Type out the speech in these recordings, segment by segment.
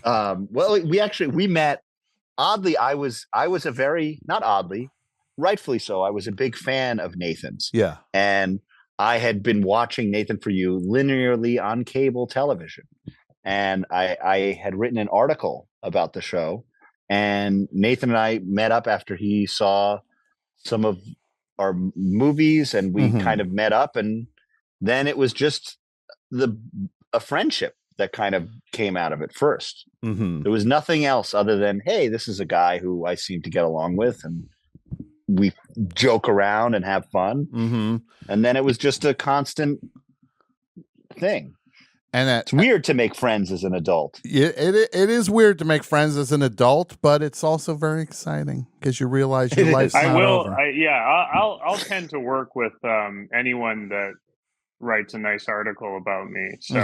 Well, we met. Oddly, I was a very, not oddly, rightfully so. I was a big fan of Nathan's, Yeah. and I had been watching Nathan for You linearly on cable television, and I had written an article about the show, and Nathan and I met up after he saw some of our movies, and we kind of met up, and then it was just the a friendship that kind of came out of it first. There was nothing else other than, hey, this is a guy who I seem to get along with, and we joke around and have fun. And then it was just a constant thing. And it's weird to make friends as an adult. It is weird to make friends as an adult, but it's also very exciting because you realize your life's not over. I'll tend to work with anyone that writes a nice article about me. So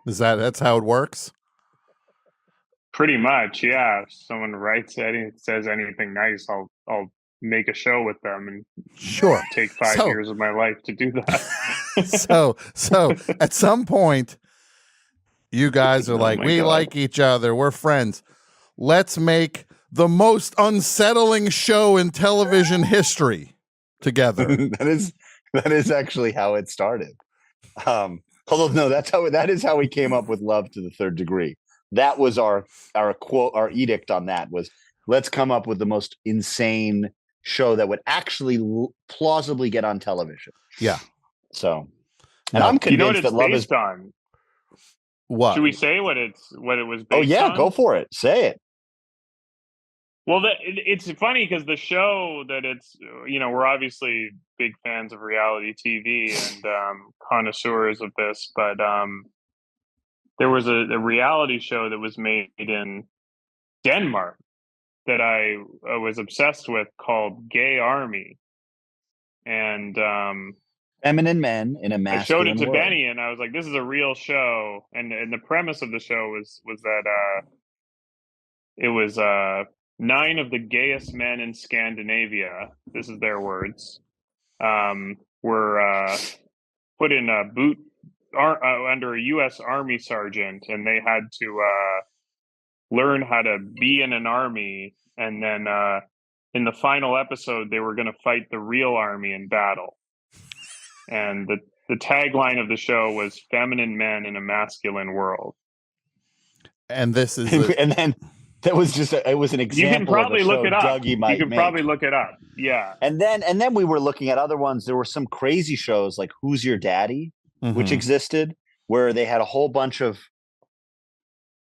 that's how it works? Pretty much, yeah. If someone writes says anything nice, I'll make a show with them and take 5 years of my life to do that. so at some point you guys are like, we like each other, we're friends. Let's make the most unsettling show in television history together. That is actually how it started. Although no, that is how we came up with Love to the Third Degree. That was our quote, our edict on that was, let's come up with the most insane show that would actually plausibly get on television. Yeah. So, and I'm convinced that Love is on. What? Should we say what it was based on? Oh yeah, go for it. Say it. Well, it's funny because the show that it's, we're obviously big fans of reality TV and connoisseurs of this, but there was a reality show that was made in Denmark that I was obsessed with called Gay Army. And feminine men in a masculine I showed it to world. Benny, and I was like, this is a real show. And the premise of the show was that it was 9 of the gayest men in Scandinavia, this is their words, were put in a boot under a U.S. Army sergeant, and they had to learn how to be in an army. And then in the final episode, they were going to fight the real army in battle. And the tagline of the show was "Feminine Men in a Masculine World." And this is, and then that was just it was an example. You can probably look it up. Dougie might you can probably look it up. Yeah. And then we were looking at other ones. There were some crazy shows like Who's Your Daddy, which existed, where they had a whole bunch of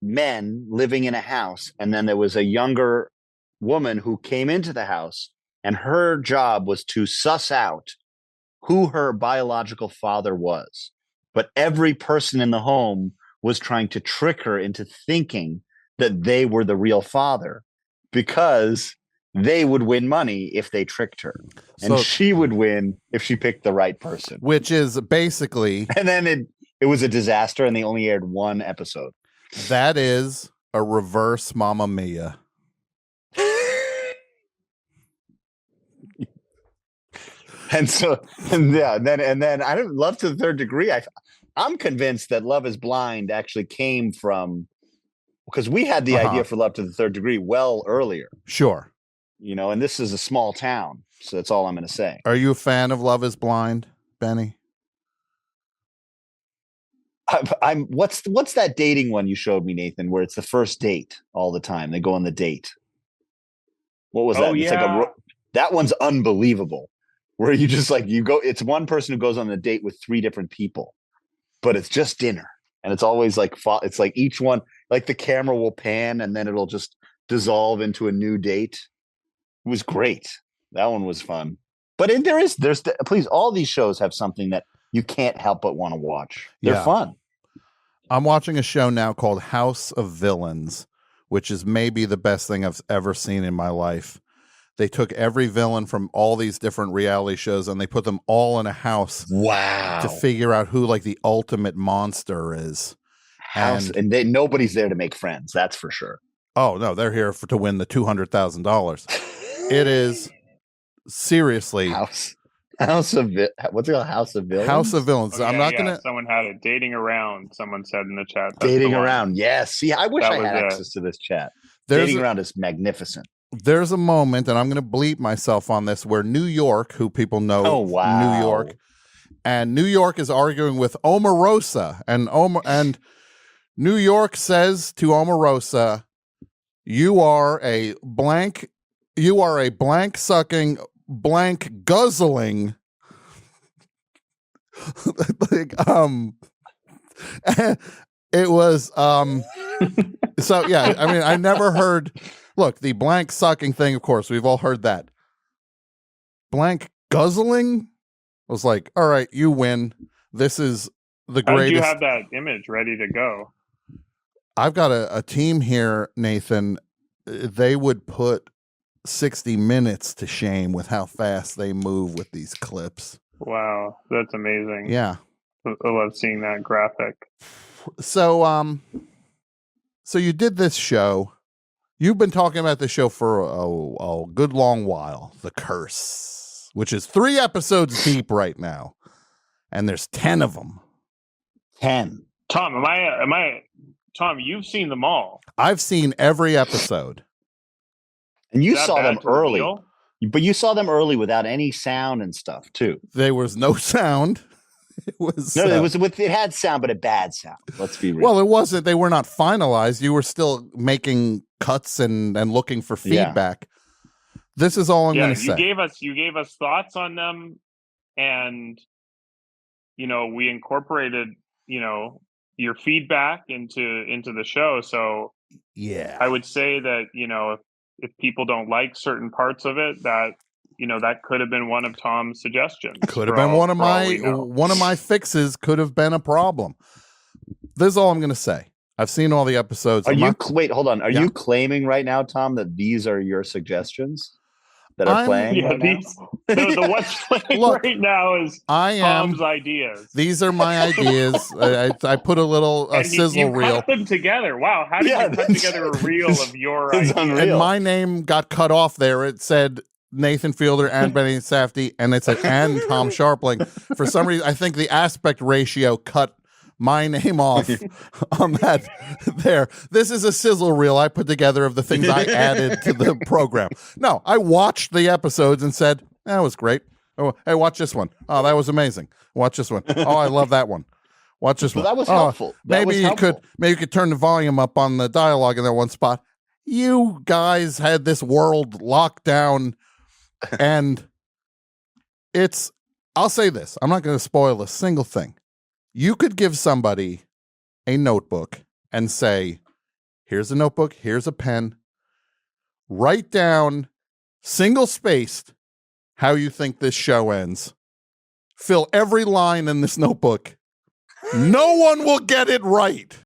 men living in a house, and then there was a younger woman who came into the house, and her job was to suss out who her biological father was. But every person in the home was trying to trick her into thinking that they were the real father, because they would win money if they tricked her, and she would win if she picked the right person. Which is basically, and then it was a disaster, and they only aired one episode. That is a reverse Mamma Mia. And then I don't Love to the Third Degree. I'm convinced that Love is Blind actually came from, because we had the idea for Love to the Third Degree well earlier. Sure. And this is a small town, so that's all I'm going to say. Are you a fan of Love is Blind, Benny? I'm. What's that dating one you showed me, Nathan, where it's the first date all the time? They go on the date. What was that? Oh, it's yeah. like that one's unbelievable. Where you just it's one person who goes on the date with 3 different people, but it's just dinner, and it's always it's like each one, like the camera will pan and then it'll just dissolve into a new date. It was great. That one was fun. But there's please, all these shows have something that you can't help but want to watch. They're fun. I'm watching a show now called House of Villains, which is maybe the best thing I've ever seen in my life. They took every villain from all these different reality shows and they put them all in a house. Wow. To figure out who the ultimate monster is. And nobody's there to make friends. That's for sure. Oh no, they're here to win the $200,000. It is seriously House. What's it called? House of Villains? House of Villains. Oh, I'm not gonna Someone had it. Dating around. Someone said in the chat. That's Dating the one. Around. Yes. See, I wish That I was had it. access to this chat. there's Dating a, Around is magnificent. there's a moment, and I'm gonna bleep myself on this, where New York, who people know Oh wow. New York, and New York is arguing with Omarosa, and New York says to Omarosa, you are a blank sucking, blank guzzling like, it was so yeah, I mean, I never heard, look, the blank sucking thing, of course, we've all heard that. Blank guzzling? I was like, all right, you win. This is the How did greatest. you have that image ready to go? I've got a team here, Nathan. They would put 60 Minutes to shame with how fast they move with these clips. Wow, that's amazing. Yeah. I love seeing that graphic. So you did this show. You've been talking about this show for a good long while. The Curse, which is 3 episodes deep right now, and there's 10 of them. 10. Tom, am I? Tom, you've seen them all. I've seen every episode. And you Is that saw them bad to early. reveal? But you saw them early without any sound and stuff too. There was no sound. It was it had sound, but a bad sound. Let's be real. well, it wasn't. They were not finalized. You were still making cuts and looking for feedback. This is all I'm going to say. You gave us thoughts on them, and we incorporated your feedback into the show. So yeah, I would say that if people don't like certain parts of it, that that could have been one of Tom's suggestions. Could have been one of my fixes. Could have been a problem. This is all I'm going to say. I've seen all the episodes. Wait, hold on. Are you claiming right now, Tom, that these are your suggestions that are playing? Yeah, the what's playing right now is Tom's ideas. These are my ideas. I put a little sizzle reel. Cut them together. Wow, how did you put together a reel of your ideas? And my name got cut off there. It said Nathan Fielder and Benny Safdie, and it said and Tom Scharpling. For some reason, I think the aspect ratio cut my name off on that there. This is a sizzle reel I put together of the things I added to the program. No, I watched the episodes and said, that was great. Oh, hey, watch this one. Oh, that was amazing. Watch this one. Oh, I love that one. Watch this one. That was helpful. Maybe you could turn the volume up on the dialogue in that one spot. You guys had this world locked down, and I'll say this. I'm not going to spoil a single thing. You could give somebody a notebook and say, here's a notebook, here's a pen. Write down, single-spaced, how you think this show ends. Fill every line in this notebook. No one will get it right.